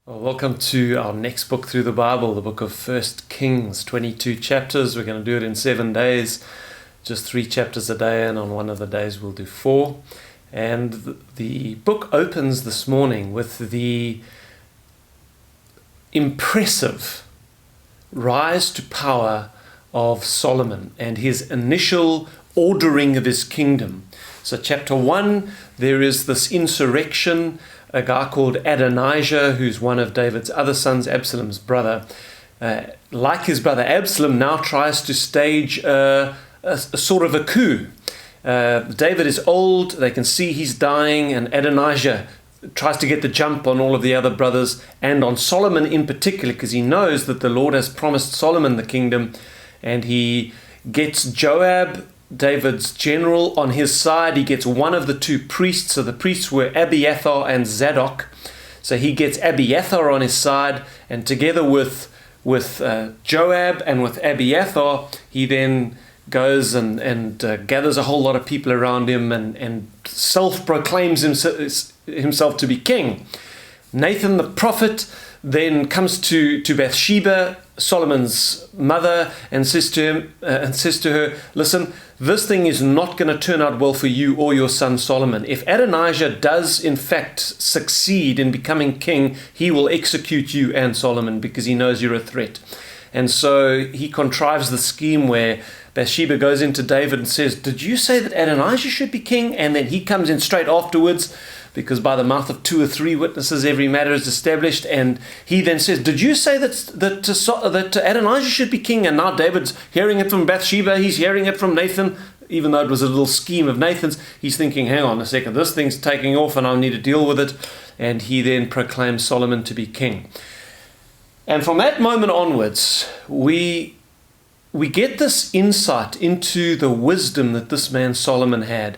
Well, welcome to our next book through the Bible, the book of First Kings, 22 chapters. We're going to do it in 7 days, just 3 chapters a day, and on one of the days we'll do 4. And the book opens this morning with the impressive rise to power of Solomon and his initial ordering of his kingdom. So chapter 1, there is this insurrection. A guy called Adonijah, who's one of David's other sons, Absalom's brother, like his brother Absalom, now tries to stage a sort of a coup. David is old, they can see he's dying, and Adonijah tries to get the jump on all of the other brothers and on Solomon in particular, because he knows that the Lord has promised Solomon the kingdom, and he gets Joab, David's general, on his side. He gets one of the 2 priests. So the priests were Abiathar and Zadok. So he gets Abiathar on his side, and together with Joab and with Abiathar, he then goes and gathers a whole lot of people around him and self-proclaims himself to be king. Nathan the prophet then comes to Bathsheba, Solomon's mother, and says to her, listen, this thing is not going to turn out well for you or your son Solomon. If Adonijah does in fact succeed in becoming king, he will execute you and Solomon because he knows you're a threat. And so he contrives the scheme where Bathsheba goes into David and says, did you say that Adonijah should be king? And then he comes in straight afterwards, because by the mouth of 2 or 3 witnesses every matter is established. And he then says, did you say that Adonijah should be king? And now David's hearing it from Bathsheba, he's hearing it from Nathan. Even though it was a little scheme of Nathan's, he's thinking, hang on a second, this thing's taking off and I need to deal with it. And he then proclaims Solomon to be king. And from that moment onwards, we get this insight into the wisdom that this man Solomon had.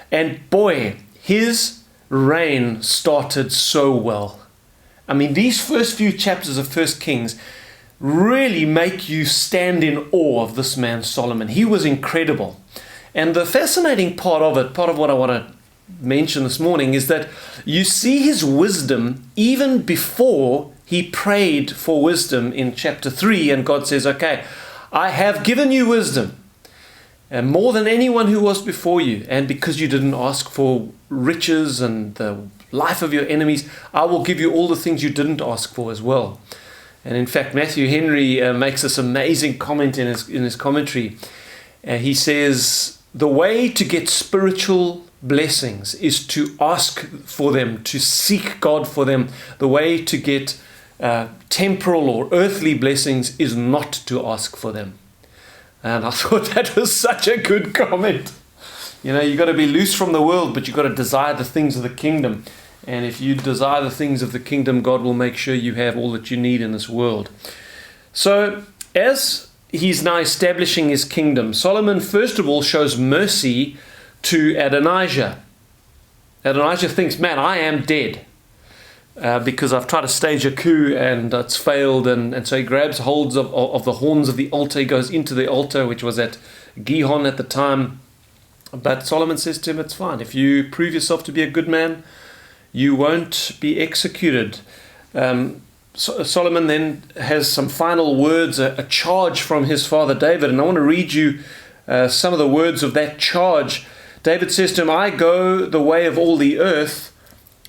And boy, his reign started so well. I mean, these first few chapters of First Kings really make you stand in awe of this man Solomon. He was incredible. And the fascinating part of it, part of what I want to mention this morning, is that you see his wisdom even before he prayed for wisdom in chapter 3, and God says, okay, I have given you wisdom, and more than anyone who was before you, and because you didn't ask for riches and the life of your enemies, I will give you all the things you didn't ask for as well. And in fact, Matthew Henry makes this amazing comment in his commentary. He says, the way to get spiritual blessings is to ask for them, to seek God for them. The way to get temporal or earthly blessings is not to ask for them. And I thought that was such a good comment. You know, you've got to be loose from the world, but you've got to desire the things of the kingdom. And if you desire the things of the kingdom, God will make sure you have all that you need in this world. So, as he's now establishing his kingdom, Solomon, first of all, shows mercy to Adonijah. Adonijah thinks, man, I am dead. Because I've tried to stage a coup and it's failed, and so he grabs holds of the horns of the altar. He goes into the altar, which was at Gihon at the time. But Solomon says to him, it's fine. If you prove yourself to be a good man, you won't be executed. Solomon then has some final words, a charge from his father David, and I want to read you some of the words of that charge. David says to him, I go the way of all the earth.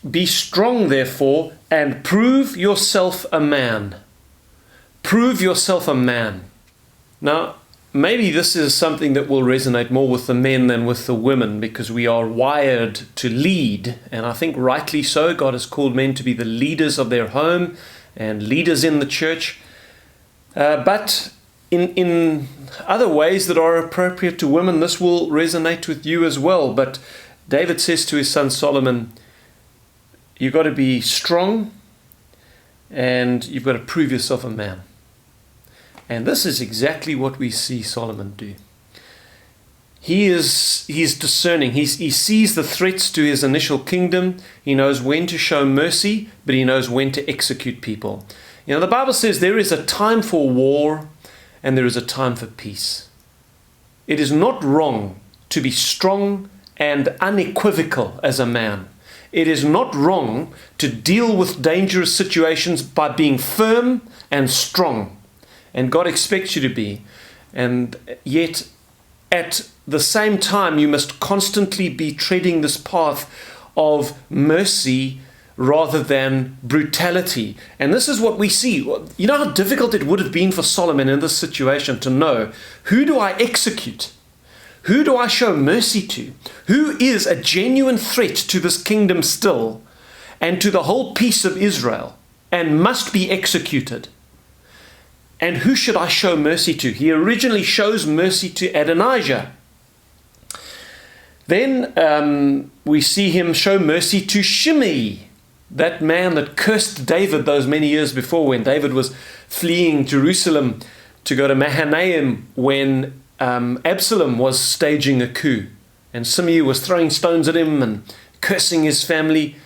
Be strong, therefore, and prove yourself a man. Prove yourself a man. Now, maybe this is something that will resonate more with the men than with the women, because we are wired to lead, and I think rightly so. God has called men to be the leaders of their home and leaders in the church. But in other ways that are appropriate to women, this will resonate with you as well. But David says to his son Solomon, you've got to be strong and you've got to prove yourself a man. And this is exactly what we see Solomon do. He's discerning. He sees the threats to his initial kingdom. He knows when to show mercy, but he knows when to execute people. You know, the Bible says there is a time for war and there is a time for peace. It is not wrong to be strong and unequivocal as a man. it is not wrong to deal with dangerous situations by being firm and strong. And God expects you to be. And yet, at the same time, you must constantly be treading this path of mercy rather than brutality. And this is what we see. You know how difficult it would have been for Solomon in this situation to know, who do I execute? Who do I show mercy to? Who is a genuine threat to this kingdom still and to the whole peace of Israel and must be executed? And who should I show mercy to? He originally shows mercy to Adonijah. Then we see him show mercy to Shimei, that man that cursed David those many years before when David was fleeing Jerusalem to go to Mahanaim when Absalom was staging a coup. And Shimei was throwing stones at him and cursing his family.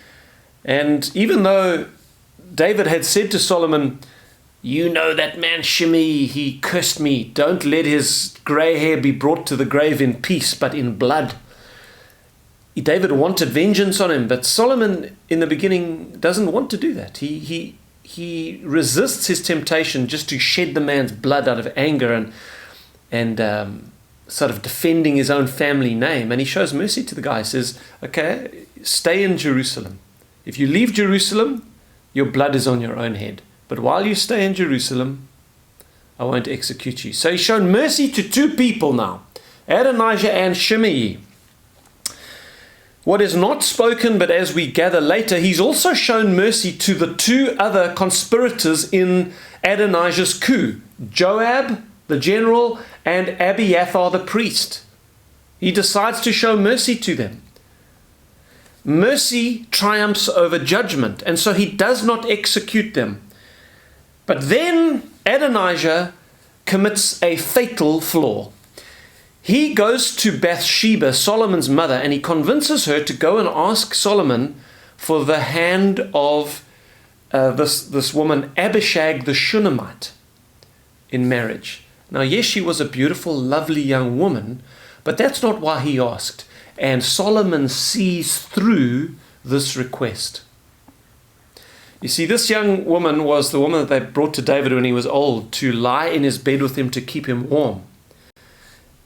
And even though David had said to Solomon, you know that man Shimei, he cursed me. Don't let his grey hair be brought to the grave in peace, but in blood. David wanted vengeance on him, but Solomon in the beginning doesn't want to do that. He resists his temptation just to shed the man's blood out of anger and sort of defending his own family name. And he shows mercy to the guy. He says, okay, stay in Jerusalem. If you leave Jerusalem, your blood is on your own head. But while you stay in Jerusalem, I won't execute you. So he's shown mercy to two people now, Adonijah and Shimei. What is not spoken, but as we gather later, he's also shown mercy to the two other conspirators in Adonijah's coup, Joab, the general, and Abiathar, the priest. He decides to show mercy to them. Mercy triumphs over judgment, and so he does not execute them. But then Adonijah commits a fatal flaw. He goes to Bathsheba, Solomon's mother, and he convinces her to go and ask Solomon for the hand of this woman, Abishag the Shunammite, in marriage. Now, yes, she was a beautiful, lovely young woman, but that's not why he asked. And Solomon sees through this request. You see, this young woman was the woman that they brought to David when he was old to lie in his bed with him to keep him warm.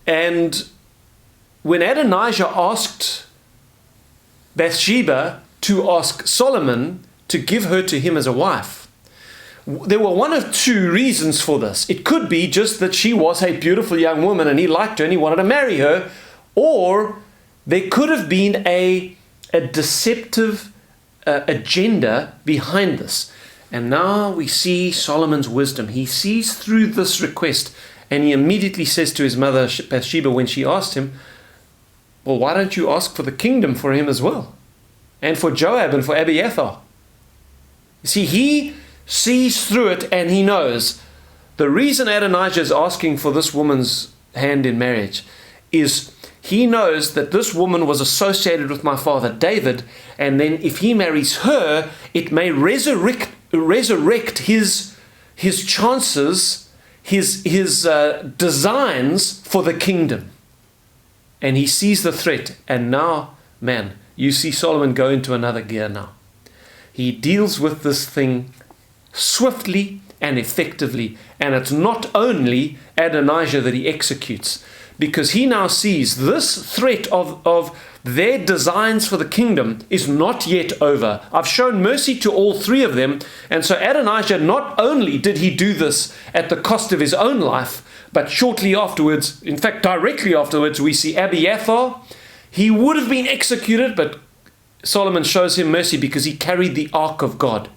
And when Adonijah asked Bathsheba to ask Solomon to give her to him as a wife, there were one of two reasons for this. It could be just that she was a beautiful young woman and he liked her and he wanted to marry her, or there could have been a deceptive agenda behind this. And now we see Solomon's wisdom. He sees through this request. And he immediately says to his mother Bathsheba when she asked him, well, why don't you ask for the kingdom for him as well? And for Joab and for Abiathar. You see, he sees through it and he knows the reason Adonijah is asking for this woman's hand in marriage is he knows that this woman was associated with my father David, and then if he marries her, it may resurrect his chances, his designs for the kingdom. And he sees the threat. And now, man, you see Solomon go into another gear now. He deals with this thing swiftly and effectively. And it's not only Adonijah that he executes, because he now sees this threat of their designs for the kingdom is not yet over. I've shown mercy to all three of them. And so Adonijah, not only did he do this at the cost of his own life, but shortly afterwards, in fact, directly afterwards, we see Abiathar. He would have been executed, but Solomon shows him mercy because he carried the ark of God.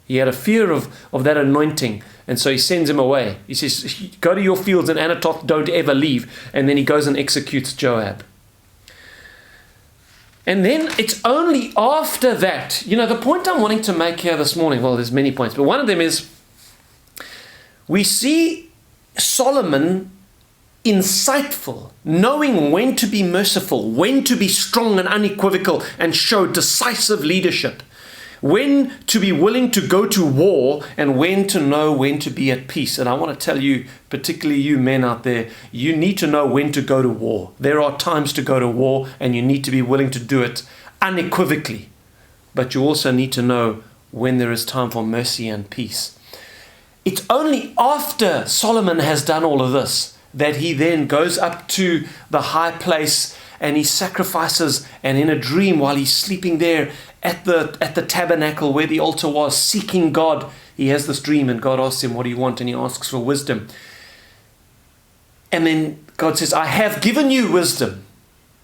He had a fear of that anointing. And so he sends him away. He says, go to your fields in Anatoth, don't ever leave. And then he goes and executes Joab. And then it's only after that, the point I'm wanting to make here this morning, well, there's many points, but one of them is we see Solomon insightful, knowing when to be merciful, when to be strong and unequivocal and show decisive leadership, when to be willing to go to war, and when to know when to be at peace. And I want to tell you, particularly you men out there, you need to know when to go to war. There are times to go to war, and you need to be willing to do it unequivocally. but you also need to know when there is time for mercy and peace. It's only after Solomon has done all of this that he then goes up to the high place and he sacrifices, and in a dream while he's sleeping there at the tabernacle where the altar was, seeking God, he has this dream and God asks him, what do you want? And he asks for wisdom. And then God says, I have given you wisdom.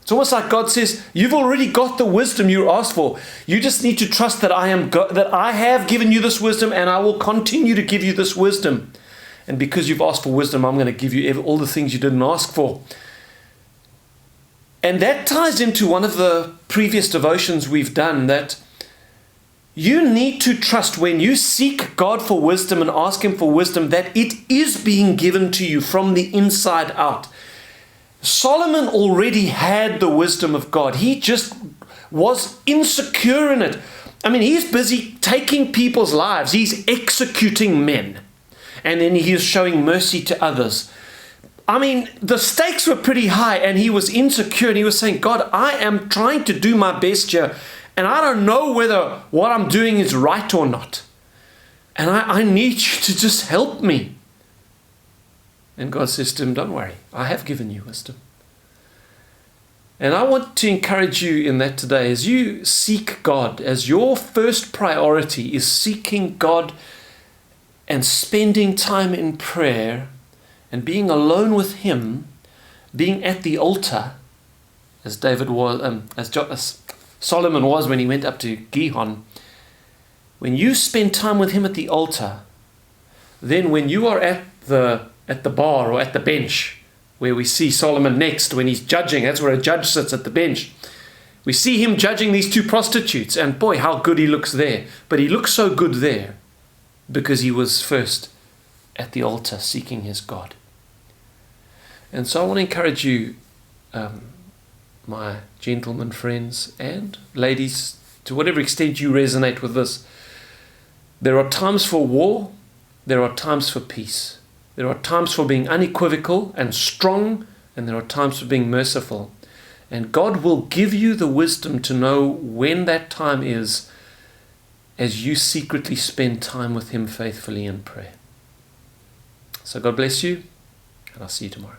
It's almost like God says, you've already got the wisdom you asked for. You just need to trust that that I have given you this wisdom, and I will continue to give you this wisdom. And because you've asked for wisdom, I'm going to give you all the things you didn't ask for. And that ties into one of the previous devotions we've done, that you need to trust when you seek God for wisdom and ask Him for wisdom, that it is being given to you from the inside out. Solomon already had the wisdom of God. He just was insecure in it. I mean, he's busy taking people's lives. He's executing men. And then he is showing mercy to others. I mean, the stakes were pretty high, and he was insecure, and he was saying, God, I am trying to do my best here, and I don't know whether what I'm doing is right or not. And I need you to just help me. And God says to him, don't worry, I have given you wisdom. And I want to encourage you in that today, as you seek God, as your first priority is seeking God and spending time in prayer and being alone with Him, being at the altar, as David was, as Solomon was when he went up to Gihon. When you spend time with Him at the altar, then when you are at the bar or at the bench, where we see Solomon next, when he's judging, that's where a judge sits, at the bench. We see him judging these two prostitutes, and boy, how good he looks there. But he looks so good there because he was first at the altar seeking his God. And so I want to encourage you, my gentlemen friends and ladies, to whatever extent you resonate with this. There are times for war, there are times for peace. There are times for being unequivocal and strong, and there are times for being merciful. And God will give you the wisdom to know when that time is, as you secretly spend time with Him faithfully in prayer. So God bless you, and I'll see you tomorrow.